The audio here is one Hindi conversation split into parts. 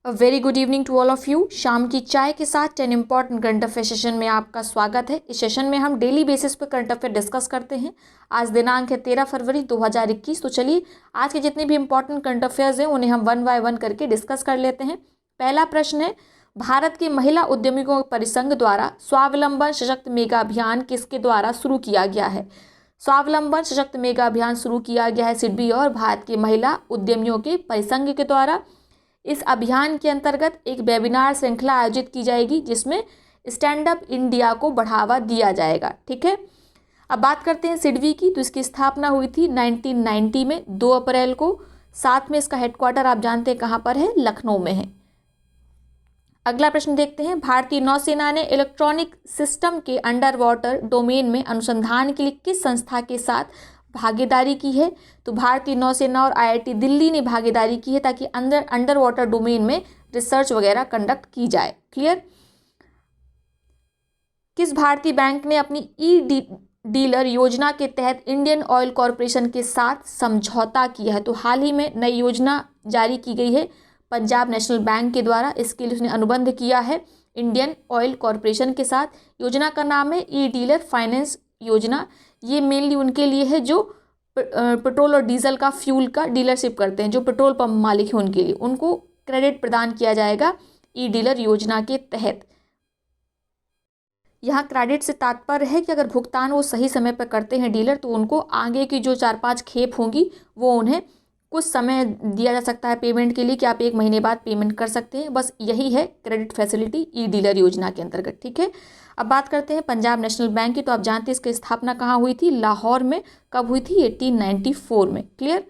A very good evening to all of you. शाम की चाय के साथ 10 इंपॉर्टेंट करंट अफेयर सेशन में आपका स्वागत है। इस सेशन में हम डेली बेसिस पर करंट अफेयर डिस्कस करते हैं। आज दिनांक है 13 फरवरी 2021। तो चलिए आज के जितने भी इंपॉर्टेंट करंट अफेयर्स हैं उन्हें हम वन बाय वन करके डिस्कस कर लेते हैं। पहला प्रश्न है, भारत के महिला उद्यमियों परिसंघ द्वारा स्वावलंबन सशक्त मेगा अभियान किसके द्वारा शुरू किया गया है? स्वावलंबन सशक्त मेगा अभियान शुरू किया गया है सिडबी और भारत के महिला उद्यमियों के परिसंघ के द्वारा। इस अभियान के अंतर्गत एक वेबिनार श्रृंखला आयोजित की जाएगी जिसमें स्टैंड अप इंडिया को बढ़ावा दिया जाएगा। ठीक है, अब बात करते हैं सिडबी की। तो इसकी स्थापना हुई थी 1990 में 2 अप्रैल को। साथ में इसका हेडक्वार्टर आप जानते हैं कहाँ पर है, लखनऊ में है। अगला प्रश्न देखते हैं, भारतीय नौसेना ने इलेक्ट्रॉनिक सिस्टम के अंडर वाटर डोमेन में अनुसंधान के लिए किस संस्था के साथ भागीदारी की है? तो भारतीय नौसेना और आईआईटी दिल्ली ने भागीदारी की है ताकि अंडर वाटर डोमेन में रिसर्च वगैरह कंडक्ट की जाए। क्लियर। किस भारतीय बैंक ने अपनी ई डीलर योजना के तहत इंडियन ऑयल कॉरपोरेशन के साथ समझौता किया है? तो हाल ही में नई योजना जारी की गई है पंजाब नेशनल बैंक के द्वारा। इसके लिए उसने अनुबंध किया है इंडियन ऑयल कॉरपोरेशन के साथ। योजना का नाम है ई डीलर फाइनेंस योजना। ये मेनली उनके लिए है जो पेट्रोल और डीजल का फ्यूल का डीलरशिप करते हैं, जो पेट्रोल पंप मालिक हैं उनके लिए उनको क्रेडिट प्रदान किया जाएगा ई डीलर योजना के तहत। यहाँ क्रेडिट से तात्पर्य है कि अगर भुगतान वो सही समय पर करते हैं डीलर, तो उनको आगे की जो 4-5 खेप होंगी वो उन्हें कुछ समय दिया जा सकता है पेमेंट के लिए कि आप 1 महीने बाद पेमेंट कर सकते हैं। बस यही है क्रेडिट फैसिलिटी ई डीलर योजना के अंतर्गत। ठीक है, अब बात करते हैं पंजाब नेशनल बैंक की। तो आप जानते हैं इसकी स्थापना कहाँ हुई थी? लाहौर में। कब हुई थी? 1894 में। क्लियर।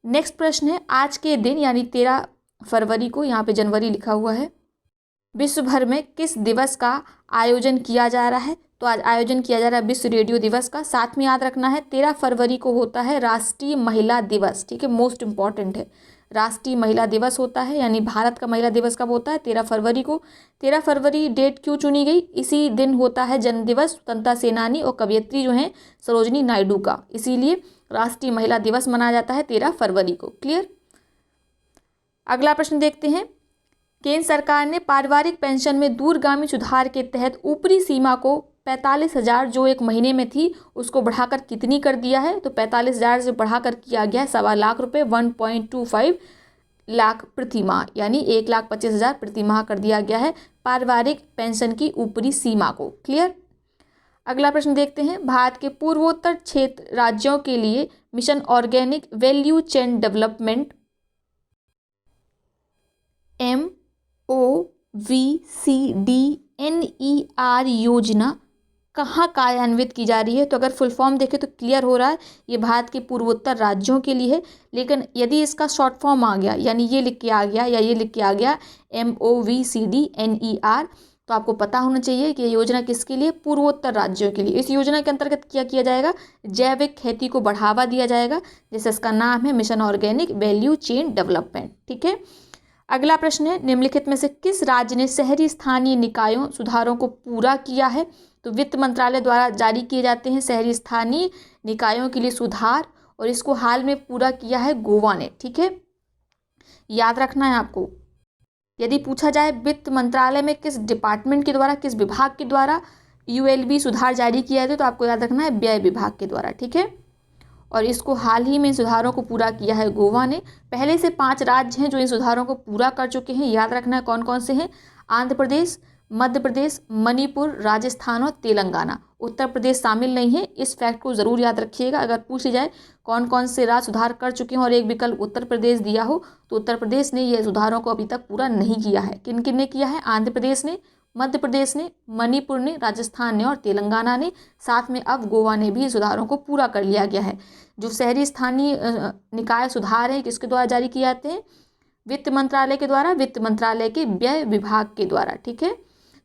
नेक्स्ट प्रश्न है, आज के दिन यानी 13 फरवरी को, यहाँ पे जनवरी लिखा हुआ है, विश्व भर में किस दिवस का आयोजन किया जा रहा है? तो आज आयोजन किया जा रहा है विश्व रेडियो दिवस का। साथ में याद रखना है 13 फरवरी को होता है राष्ट्रीय महिला दिवस। ठीक है, मोस्ट इंपॉर्टेंट है, राष्ट्रीय महिला दिवस होता है। यानी भारत का महिला दिवस कब होता है? 13 फरवरी को। 13 फरवरी डेट क्यों चुनी गई? इसी दिन होता है जन्म दिवस स्वतंत्रता सेनानी और कवयित्री जो हैं सरोजनी नायडू का, इसीलिए राष्ट्रीय महिला दिवस मनाया जाता है 13 फरवरी को। क्लियर। अगला प्रश्न देखते हैं, केंद्र सरकार ने पारिवारिक पेंशन में दूरगामी सुधार के तहत ऊपरी सीमा को 45,000 जो एक महीने में थी उसको बढ़ाकर कितनी कर दिया है? तो 45,000 से बढ़ाकर किया गया है 1.25 लाख रुपये, 1.25 लाख प्रति माह, यानी 1,25,000 प्रति माह कर दिया गया है पारिवारिक पेंशन की ऊपरी सीमा को। क्लियर। अगला प्रश्न देखते हैं, भारत के पूर्वोत्तर क्षेत्र राज्यों के लिए mission organic value chain development MOVCDNER योजना कहाँ कार्यान्वित की जा रही है? तो अगर फुल फॉर्म देखें तो क्लियर हो रहा है ये भारत के पूर्वोत्तर राज्यों के लिए है। लेकिन यदि इसका शॉर्ट फॉर्म आ गया, यानी ये लिख के आ गया या ये लिख के आ गया MOVCDNER, तो आपको पता होना चाहिए कि ये योजना किसके लिए? पूर्वोत्तर राज्यों के लिए। इस योजना के अंतर्गत क्या किया जाएगा? जैविक खेती को बढ़ावा दिया जाएगा, जैसे इसका नाम है mission organic value chain development. ठीक है। अगला प्रश्न है, निम्नलिखित में से किस राज्य ने शहरी स्थानीय निकायों सुधारों को पूरा किया है? तो वित्त मंत्रालय द्वारा जारी किए जाते हैं शहरी स्थानीय निकायों के लिए सुधार, और इसको हाल में पूरा किया है गोवा ने। ठीक है, याद रखना है आपको। यदि पूछा जाए वित्त मंत्रालय में किस डिपार्टमेंट के द्वारा, किस विभाग के द्वारा ULB सुधार जारी किया है, तो आपको याद रखना है व्यय विभाग के द्वारा। ठीक है, और इसको हाल ही में सुधारों को पूरा किया है गोवा ने। पहले से 5 राज्य हैं जो इन सुधारों को पूरा कर चुके हैं। याद रखना है कौन कौन से हैं? आंध्र प्रदेश, मध्य प्रदेश, मणिपुर, राजस्थान और तेलंगाना। उत्तर प्रदेश शामिल नहीं है। इस फैक्ट को ज़रूर याद रखिएगा। अगर पूछ जाए कौन कौन से राज्य सुधार कर चुके हैं और एक विकल्प उत्तर प्रदेश दिया हो, तो उत्तर प्रदेश ने ये सुधारों को अभी तक पूरा नहीं किया है। किन किन ने किया है? आंध्र प्रदेश ने, मध्य प्रदेश ने, मणिपुर ने, राजस्थान ने और तेलंगाना ने। साथ में अब गोवा ने भी सुधारों को पूरा कर लिया गया है। जो शहरी स्थानीय निकाय सुधार हैं किसके द्वारा जारी किए जाते हैं? वित्त मंत्रालय के द्वारा, वित्त मंत्रालय के व्यय विभाग के द्वारा। ठीक है,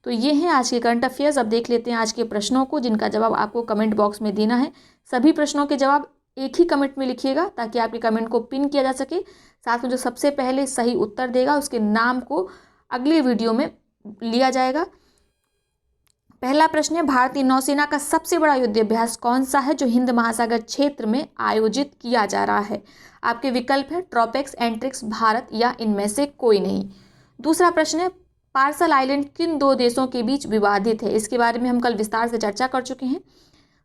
तो ये हैं आज के करंट अफेयर्स। अब देख लेते हैं आज के प्रश्नों को, जिनका जवाब आपको कमेंट बॉक्स में देना है। सभी प्रश्नों के जवाब एक ही कमेंट में लिखिएगा ताकि आपके कमेंट को पिन किया जा सके। साथ में जो सबसे पहले सही उत्तर देगा उसके नाम को अगले वीडियो में लिया जाएगा। पहला प्रश्न है, भारतीय नौसेना का सबसे बड़ा युद्धाभ्यास कौन सा है जो हिंद महासागर क्षेत्र में आयोजित किया जा रहा है? आपके विकल्प है ट्रोपेक्स, एंट्रिक्स, भारत या इनमें से कोई नहीं। दूसरा प्रश्न है, पार्सल आइलैंड किन दो देशों के बीच विवादित है? इसके बारे में हम कल विस्तार से चर्चा कर चुके हैं।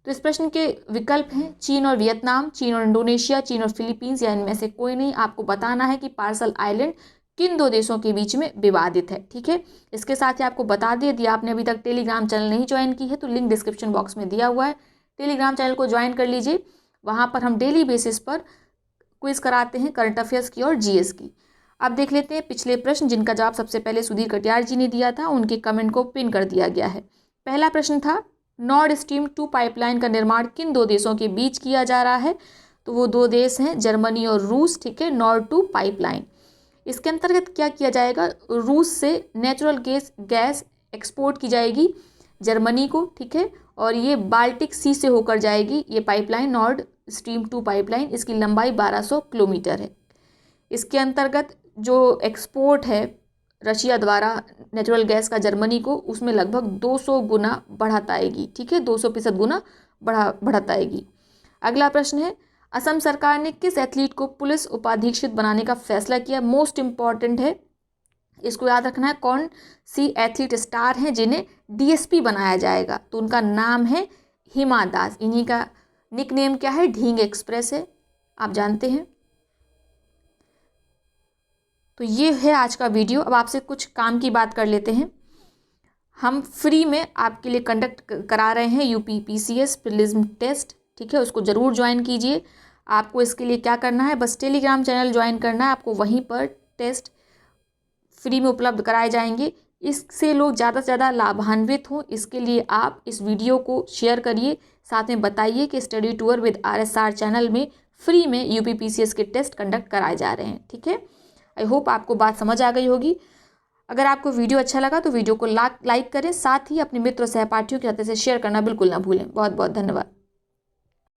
तो इस प्रश्न के विकल्प हैं चीन और वियतनाम, चीन और इंडोनेशिया, चीन और फिलीपींस, या इनमें से कोई नहीं। आपको बताना है कि पार्सल आइलैंड किन दो देशों के बीच में विवादित है। ठीक है, इसके साथ ही आपको बता दें, यदि आपने अभी तक टेलीग्राम चैनल नहीं ज्वाइन की है तो लिंक डिस्क्रिप्शन बॉक्स में दिया हुआ है, टेलीग्राम चैनल को ज्वाइन कर लीजिए। वहाँ पर हम डेली बेसिस पर क्विज कराते हैं करंट अफेयर्स की और जीएस की। अब देख लेते हैं पिछले प्रश्न जिनका जवाब सबसे पहले सुधीर कटियार जी ने दिया था, उनके कमेंट को पिन कर दिया गया है। पहला प्रश्न था, नॉर्ड स्ट्रीम 2 पाइपलाइन का निर्माण किन दो देशों के बीच किया जा रहा है? तो वो दो देश हैं जर्मनी और रूस। ठीक है, नॉर्ड 2 पाइपलाइन, इसके अंतर्गत क्या किया जाएगा? रूस से नेचुरल गैस एक्सपोर्ट की जाएगी जर्मनी को। ठीक है, और ये बाल्टिक सी से होकर जाएगी ये पाइपलाइन, नॉर्ड स्ट्रीम 2 पाइपलाइन। इसकी लंबाई 1200 किलोमीटर है। इसके अंतर्गत जो एक्सपोर्ट है रशिया द्वारा नेचुरल गैस का जर्मनी को, उसमें लगभग 200 गुना बढ़त आएगी। ठीक है, 200% गुना बढ़त आएगी। अगला प्रश्न है, असम सरकार ने किस एथलीट को पुलिस उपाधीक्षक बनाने का फैसला किया? मोस्ट इंपॉर्टेंट है, इसको याद रखना है। कौन सी एथलीट स्टार हैं जिन्हें डीएसपी बनाया जाएगा? तो उनका नाम है हिमा दास। इन्हीं का निक नेम क्या है? ढींग एक्सप्रेस है, आप जानते हैं। तो ये है आज का वीडियो। अब आपसे कुछ काम की बात कर लेते हैं। हम फ्री में आपके लिए कंडक्ट करा रहे हैं यूपी पीसीएस प्रीलिम्स टेस्ट। ठीक है, उसको ज़रूर ज्वाइन कीजिए। आपको इसके लिए क्या करना है, बस टेलीग्राम चैनल ज्वाइन करना है आपको, वहीं पर टेस्ट फ्री में उपलब्ध कराए जाएंगे। इससे लोग ज़्यादा से ज़्यादा लाभान्वित हों, इसके लिए आप इस वीडियो को शेयर करिए, साथ में बताइए कि study tour with RSR channel में फ्री में यूपी पीसीएस के टेस्ट कंडक्ट कराए जा रहे हैं। ठीक है, आई होप आपको बात समझ आ गई होगी। अगर आपको वीडियो अच्छा लगा तो वीडियो को लाइक करें, साथ ही अपने मित्रों सहपाठियों के साथ इसे शेयर करना बिल्कुल ना भूलें। बहुत बहुत धन्यवाद।